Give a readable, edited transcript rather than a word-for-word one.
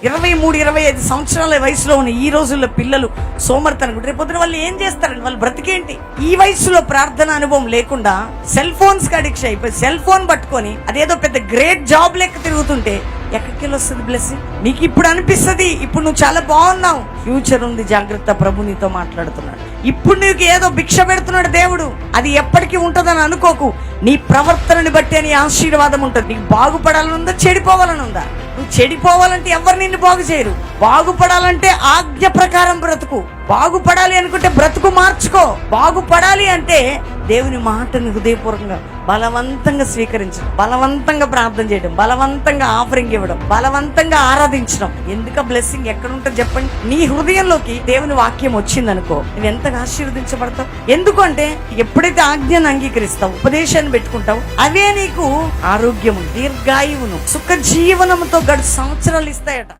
23, 25 సంవత్సరాల వయసులో ఉన్న ఈ రోజుల్లో పిల్లలు సోమర్తనం. రేపు పొద్దున వాళ్ళు ఏం చేస్తారండి? వాళ్ళు బ్రతికేంటి? ఈ వయసులో ప్రార్థన అనుభవం లేకుండా సెల్ ఫోన్స్ కి అడిక్షన్ అయిపోయి సెల్ ఫోన్ పట్టుకొని అదేదో పెద్ద గ్రేట్ జాబ్ లెక్క తిరుగుతుంటే ఎక్కడికి వస్తుంది బ్లెస్సింగ్? నీకు ఇప్పుడు అనిపిస్తుంది ఇప్పుడు నువ్వు చాలా బాగున్నావు, ఫ్యూచర్ ఉంది, జాగ్రత్త, ప్రభు నీతో మాట్లాడుతున్నాడు. ఇప్పుడు నీకు ఏదో భిక్ష పెడుతున్నాడు దేవుడు, అది ఎప్పటికీ ఉంటుందని అనుకోకు. నీ ప్రవర్తనని బట్టి నీ ఆశీర్వాదం ఉంటుంది. నీకు బాగుపడాలని ఉందా, చెడిపోవాలని ఉందా? నువ్వు చెడిపోవాలంటే ఎవరు నిన్ను బాగు చేయరు. బాగుపడాలంటే ఆజ్ఞ ప్రకారం బ్రతుకు. బాగుపడాలి అనుకుంటే బ్రతుకు మార్చుకో. బాగుపడాలి అంటే దేవుని మాటను హృదయపూర్వకంగా బలవంతంగా స్వీకరించడం, బలవంతంగా ప్రార్థన చేయడం, బలవంతంగా ఆఫరింగ్ ఇవ్వడం, బలవంతంగా ఆరాధించడం. ఎందుక బ్లెస్సింగ్ ఎక్కడ ఉంటుంది చెప్పండి? నీ హృదయంలోకి దేవుని వాక్యం వచ్చిందనుకో, నువ్వు ఎంతగా ఆశీర్వదించబడతావు. ఎందుకంటే ఎప్పుడైతే ఆజ్ఞను అంగీకరిస్తావు, ఉపదేశాన్ని పెట్టుకుంటావు, అవే నీకు ఆరోగ్యము, దీర్ఘాయువును, సుఖ జీవనముతో గడు సంవత్సరాలు ఇస్తాయట.